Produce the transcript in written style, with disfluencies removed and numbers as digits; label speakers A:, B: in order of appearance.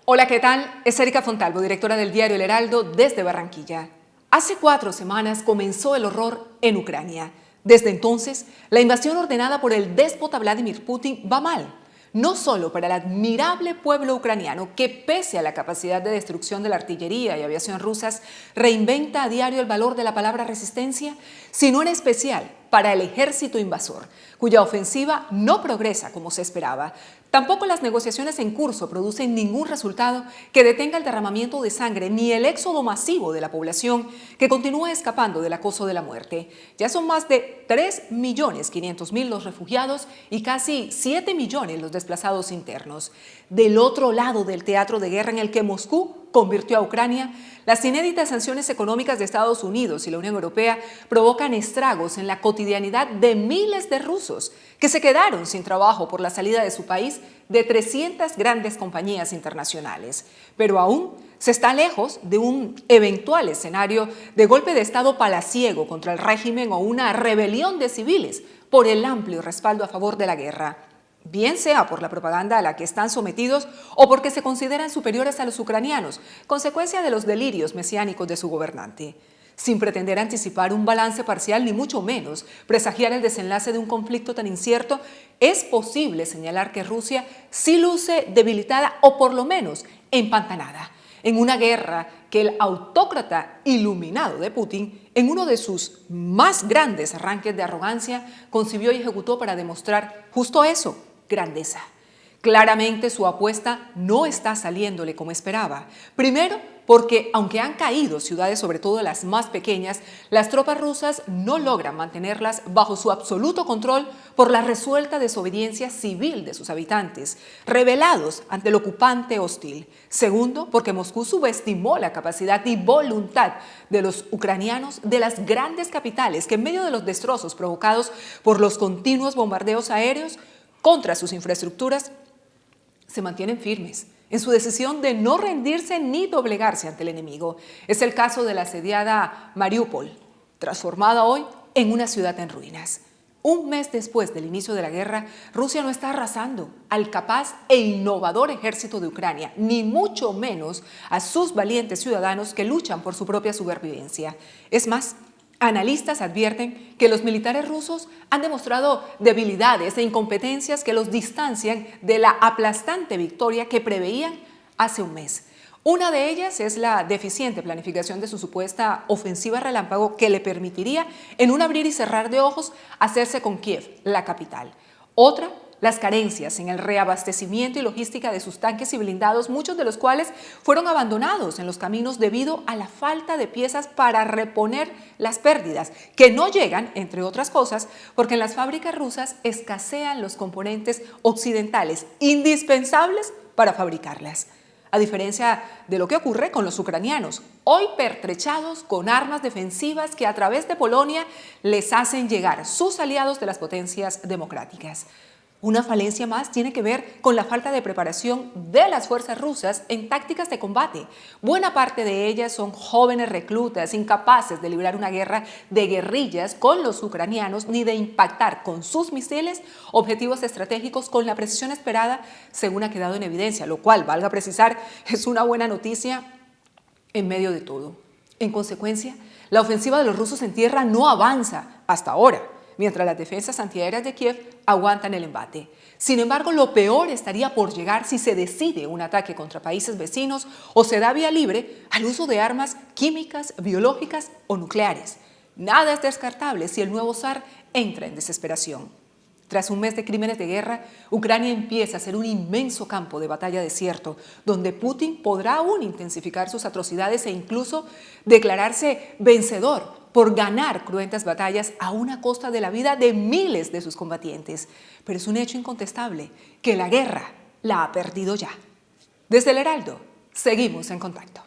A: Hola, ¿qué tal? Es Erika Fontalvo, directora del diario El Heraldo desde Barranquilla. Hace 4 semanas comenzó el horror en Ucrania. Desde entonces, la invasión ordenada por el déspota Vladimir Putin va mal. No solo para el admirable pueblo ucraniano, que pese a la capacidad de destrucción de la artillería y aviación rusas, reinventa a diario el valor de la palabra resistencia, sino en especial para el ejército invasor, cuya ofensiva no progresa como se esperaba. Tampoco las negociaciones en curso producen ningún resultado que detenga el derramamiento de sangre ni el éxodo masivo de la población que continúa escapando del acoso de la muerte. Ya son más de 3.500.000 los refugiados y casi 7 millones los desplazados internos. Del otro lado del teatro de guerra en el que Moscú convirtió a Ucrania, las inéditas sanciones económicas de Estados Unidos y la Unión Europea provocan estragos en la cotidianidad de miles de rusos que se quedaron sin trabajo por la salida de su país de 300 grandes compañías internacionales. Pero aún se está lejos de un eventual escenario de golpe de Estado palaciego contra el régimen o una rebelión de civiles por el amplio respaldo a favor de la guerra, bien sea por la propaganda a la que están sometidos o porque se consideran superiores a los ucranianos, consecuencia de los delirios mesiánicos de su gobernante. Sin pretender anticipar un balance parcial ni mucho menos presagiar el desenlace de un conflicto tan incierto, es posible señalar que Rusia sí luce debilitada o por lo menos empantanada en una guerra que el autócrata iluminado de Putin, en uno de sus más grandes arranques de arrogancia, concibió y ejecutó para demostrar justo eso: grandeza. Claramente su apuesta no está saliéndole como esperaba. Primero, porque aunque han caído ciudades, sobre todo las más pequeñas, las tropas rusas no logran mantenerlas bajo su absoluto control por la resuelta desobediencia civil de sus habitantes, rebelados ante el ocupante hostil. Segundo, porque Moscú subestimó la capacidad y voluntad de los ucranianos de las grandes capitales que, en medio de los destrozos provocados por los continuos bombardeos aéreos contra sus infraestructuras, se mantienen firmes en su decisión de no rendirse ni doblegarse ante el enemigo. Es el caso de la asediada Mariupol, transformada hoy en una ciudad en ruinas. Un mes después del inicio de la guerra, Rusia no está arrasando al capaz e innovador ejército de Ucrania, ni mucho menos a sus valientes ciudadanos que luchan por su propia supervivencia. Es más, analistas advierten que los militares rusos han demostrado debilidades e incompetencias que los distancian de la aplastante victoria que preveían hace un mes. Una de ellas es la deficiente planificación de su supuesta ofensiva relámpago que le permitiría, en un abrir y cerrar de ojos, hacerse con Kiev, la capital. Otra, las carencias en el reabastecimiento y logística de sus tanques y blindados, muchos de los cuales fueron abandonados en los caminos debido a la falta de piezas para reponer las pérdidas, que no llegan, entre otras cosas, porque en las fábricas rusas escasean los componentes occidentales indispensables para fabricarlas. A diferencia de lo que ocurre con los ucranianos, hoy pertrechados con armas defensivas que a través de Polonia les hacen llegar sus aliados de las potencias democráticas. Una falencia más tiene que ver con la falta de preparación de las fuerzas rusas en tácticas de combate. Buena parte de ellas son jóvenes reclutas incapaces de librar una guerra de guerrillas con los ucranianos ni de impactar con sus misiles objetivos estratégicos con la precisión esperada, según ha quedado en evidencia, lo cual, valga precisar, es una buena noticia en medio de todo. En consecuencia, la ofensiva de los rusos en tierra no avanza hasta ahora, mientras las defensas antiaéreas de Kiev aguantan el embate. Sin embargo, lo peor estaría por llegar si se decide un ataque contra países vecinos o se da vía libre al uso de armas químicas, biológicas o nucleares. Nada es descartable si el nuevo zar entra en desesperación. Tras un mes de crímenes de guerra, Ucrania empieza a ser un inmenso campo de batalla desierto, donde Putin podrá aún intensificar sus atrocidades e incluso declararse vencedor por ganar cruentas batallas a una costa de la vida de miles de sus combatientes. Pero es un hecho incontestable que la guerra la ha perdido ya. Desde El Heraldo, seguimos en contacto.